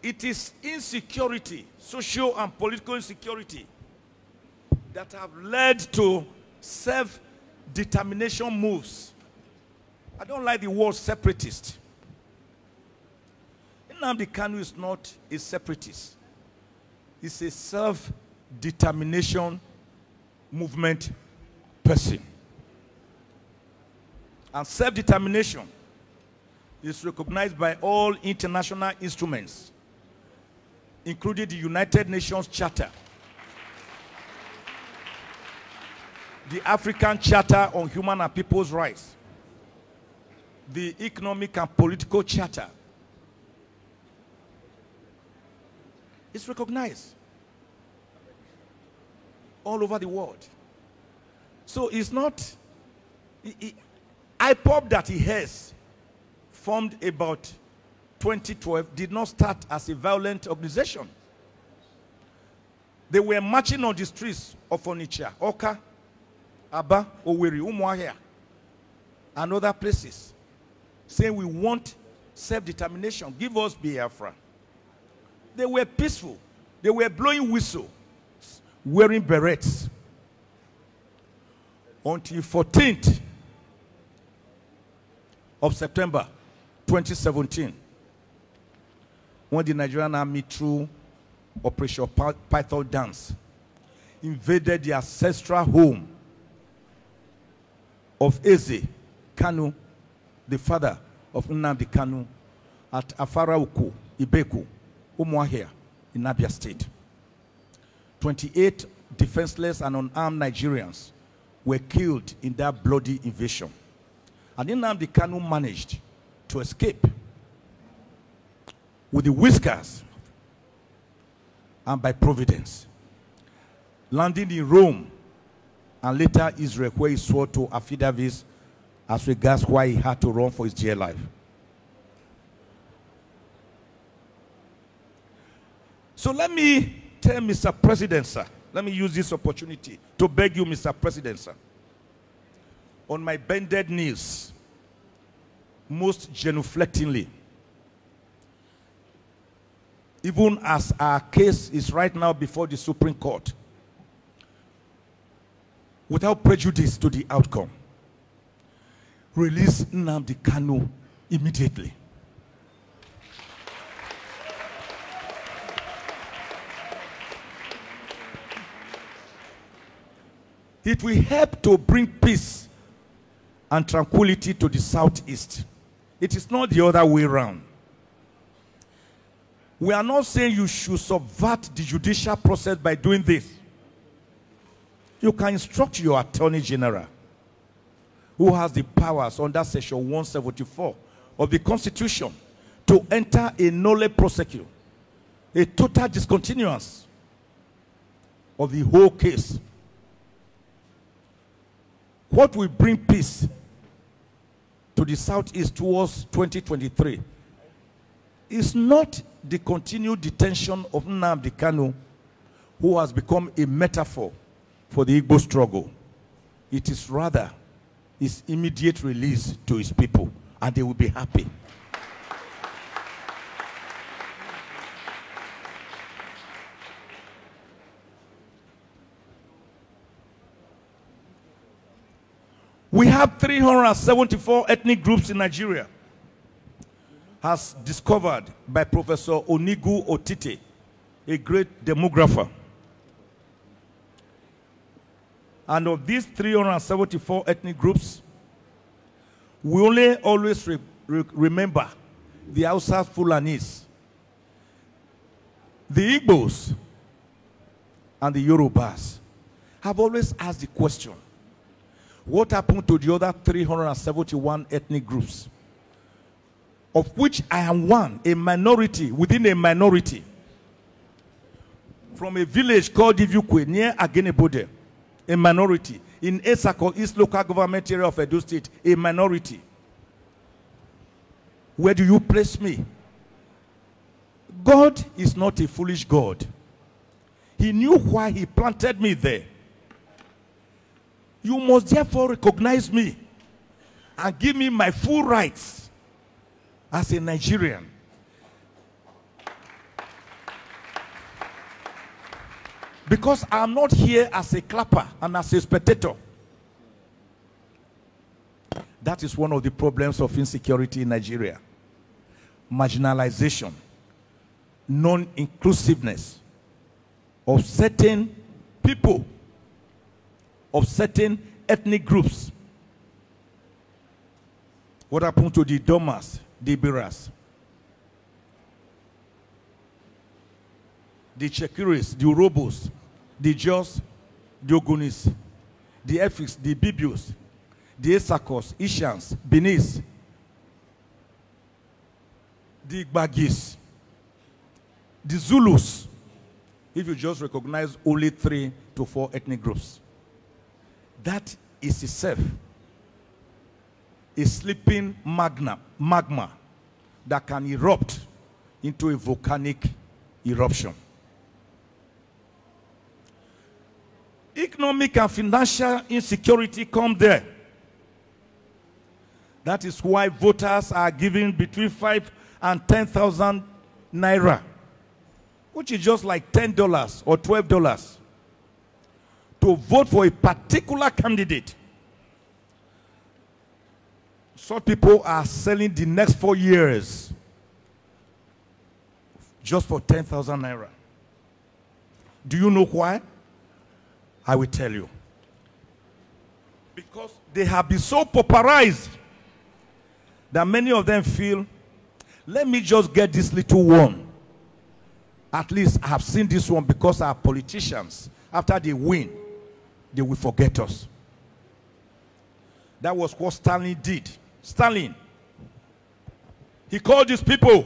It is insecurity, social and political insecurity, that have led to self-determination moves. I don't like the word separatist. Nnamdi Kanu is not a separatist. He's a self-determination movement person. And self-determination is recognized by all international instruments, including the United Nations Charter, the African Charter on Human and People's Rights, the Economic and Political Charter. It's recognized all over the world. So it's not, IPOB that he has formed about 2012 did not start as a violent organization. They were marching on the streets of Onitsha, Oka, Aba, Owerri, Umuahia, and other places, saying we want self-determination. Give us Biafra. They were peaceful. They were blowing whistles, wearing berets. Until 14th of September 2017, when the Nigerian army, through Operation Python Dance, invaded the ancestral home of Eze Kanu, the father of Nnamdi Kanu, at Afara-Uku, Ibeku, Umuahia, in Abia State. 28 defenseless and unarmed Nigerians were killed in that bloody invasion. And Nnamdi Kanu managed to escape with the whiskers and by providence, landing in Rome and later Israel, where he swore to affidavits as regards why he had to run for his dear life. So let me tell Mr. President, sir, let me use this opportunity to beg you, Mr. President, sir, on my bended knees, most genuflectingly, even as our case is right now before the Supreme Court, without prejudice to the outcome, release Nnamdi Kanu immediately. It will help to bring peace and tranquility to the Southeast. It is not the other way around. We are not saying you should subvert the judicial process by doing this. You can instruct your Attorney General, who has the powers under Section 174 of the Constitution, to enter a nolle prosequi, a total discontinuance of the whole case. What will bring peace to the Southeast towards 2023 is not the continued detention of Nnamdi Kanu, who has become a metaphor for the Igbo struggle. It is rather his immediate release to his people, and they will be happy. We have 374 ethnic groups in Nigeria, as discovered by Professor Onigu Otite, a great demographer. And of these 374 ethnic groups, we only always remember the Hausa Fulanis, the Igbos, and the Yorubas. Have always asked the question, what happened to the other 371 ethnic groups, of which I am one, a minority within a minority, from a village called Ivyukwe near Agenebode, a minority, in Esako, East Local Government Area of Edo State, a minority. Where do you place me? God is not a foolish God. He knew why he planted me there. You must therefore recognize me and give me my full rights as a Nigerian. Because I'm not here as a clapper and as a spectator. That is one of the problems of insecurity in Nigeria. Marginalization, non-inclusiveness of certain people, of certain ethnic groups. What happened to the Domas, the Biras, the Chekiris, the Urobos, the Jos, the Ogunis, the Efiks, the Bibios, the Esakos, Ishans, Benis, the Igbagis, the Zulus, if you just recognize only 3 to 4 ethnic groups. That is itself a sleeping magma that can erupt into a volcanic eruption. Economic and financial insecurity come there. That is why voters are giving between 5 and 10,000 naira, which is just like $10 or $12, to vote for a particular candidate. Some people are selling the next 4 years just for 10,000 naira. Do you know why? I will tell you. Because they have been so pauperized that many of them feel, let me just get this little one. At least I have seen this one, because our politicians, after they win, they will forget us. That was what Stalin did. Stalin, he called these people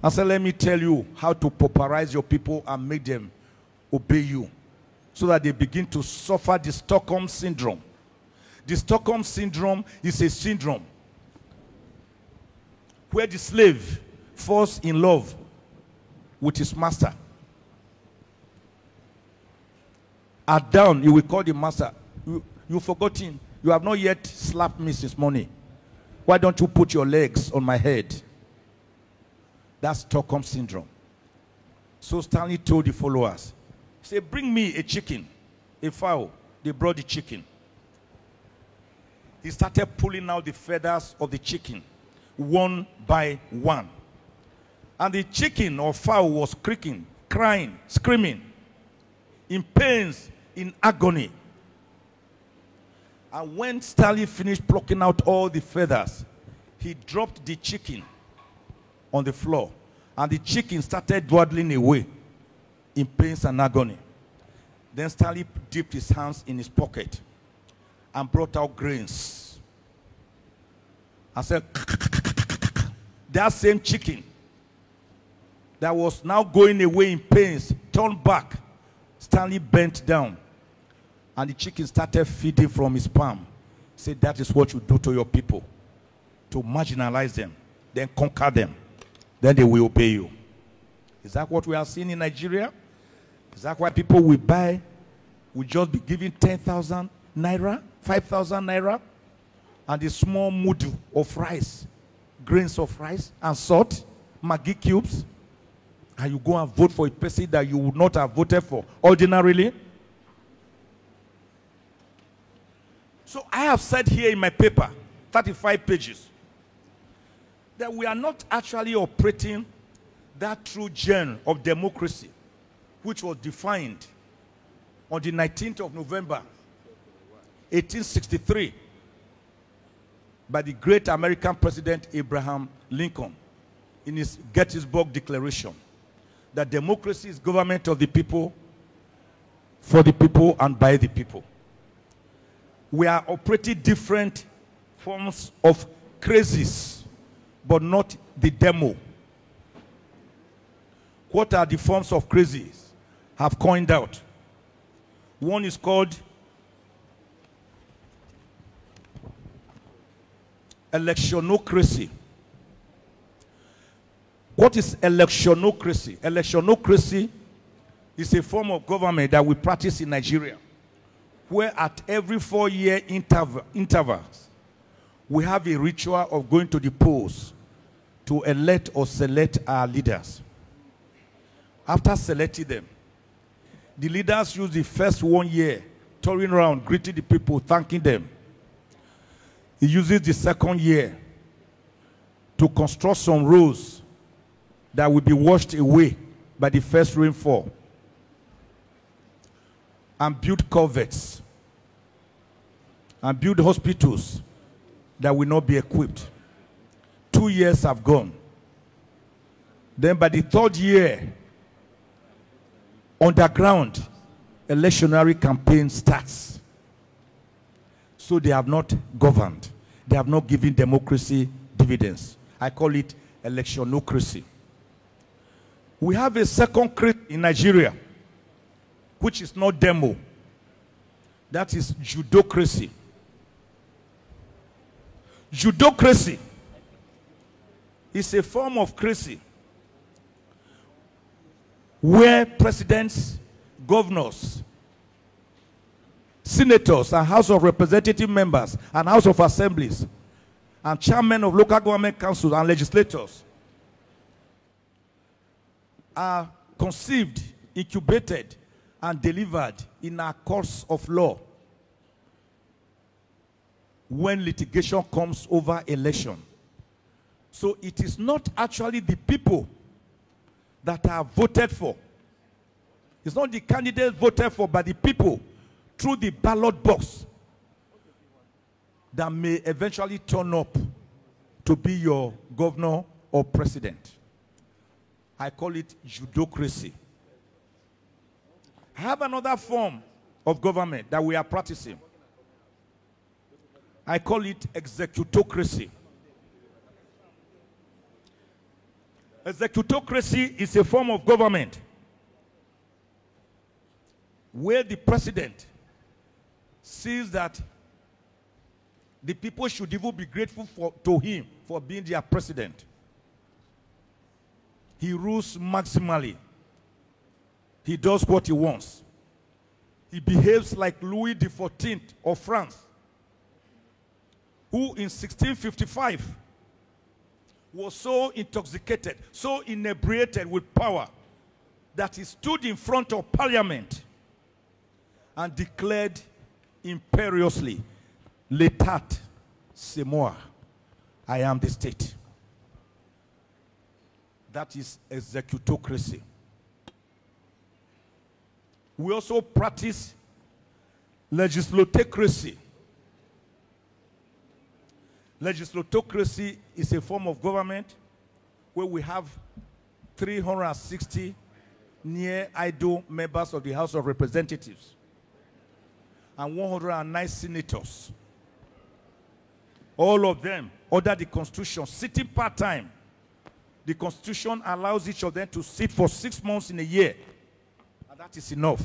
and said, let me tell you how to pauperize your people and make them obey you, so that they begin to suffer the Stockholm syndrome. The Stockholm syndrome is a syndrome where the slave falls in love with his master. At dawn, you will call the master, you forgotten, you have not yet slapped me since morning. Why don't you put your legs on my head? That's Stockholm syndrome. So Stanley told the followers, he said, bring me a chicken, a fowl. They brought the chicken. He started pulling out the feathers of the chicken, one by one. And the chicken or fowl was creaking, crying, screaming, in pains, in agony. And when Stanley finished plucking out all the feathers, he dropped the chicken on the floor. And the chicken started dwaddling away in pains and agony. Then Stanley dipped his hands in his pocket and brought out grains. And said, that same chicken that was now going away in pains turned back. Stanley bent down, and the chicken started feeding from his palm. He said, that is what you do to your people, to marginalize them, then conquer them. Then they will obey you. Is that what we are seeing in Nigeria? Is that why people will buy, will just be giving 10,000 naira, 5,000 naira, and a small mudu of rice, grains of rice, and salt, Maggi cubes, and you go and vote for a person that you would not have voted for ordinarily? So I have said here in my paper, 35 pages, that we are not actually operating that true germ of democracy, which was defined on the 19th of November, 1863, by the great American president Abraham Lincoln in his Gettysburg Declaration, that democracy is government of the people, for the people, and by the people. We are operating different forms of crazes, but not the demo. What are the forms of crazes? Have coined out. One is called electionocracy. What is electionocracy? Electionocracy is a form of government that we practice in Nigeria, where at every 4-year intervals, we have a ritual of going to the polls to elect or select our leaders. After selecting them, The leaders use the first 1 year touring around, greeting the people, thanking them. He uses the second year to construct some roads that will be washed away by the first rainfall, and build culverts, and build hospitals that will not be equipped. 2 years have gone. Then by the third year, underground electionary campaign starts. So they have not governed. They have not given democracy dividends. I call it electionocracy. We have a second crisis in Nigeria, which is not demo. That is judocracy. Judocracy is a form of crazy where presidents, governors, senators, and House of Representative members, and House of Assemblies, and chairmen of local government councils and legislators are conceived, incubated, and delivered in a course of law when litigation comes over election. So it is not actually the people that are voted for. It's not the candidate voted for by the people through the ballot box that may eventually turn up to be your governor or president. I call it judocracy. I have another form of government that we are practicing. I call it executocracy. Executocracy is a form of government where the president sees that the people should even be grateful to him for being their president. He rules maximally. He does what he wants. He behaves like Louis XIV of France, who in 1655 was so intoxicated, so inebriated with power, that he stood in front of Parliament and declared imperiously, "L'État, c'est moi. I am the state." That is executocracy. We also practice legislatocracy. Legislatocracy is a form of government where we have 360 near idle members of the House of Representatives and 109 senators. All of them under the Constitution, sitting part-time. The Constitution allows each of them to sit for 6 months in a year, and that is enough.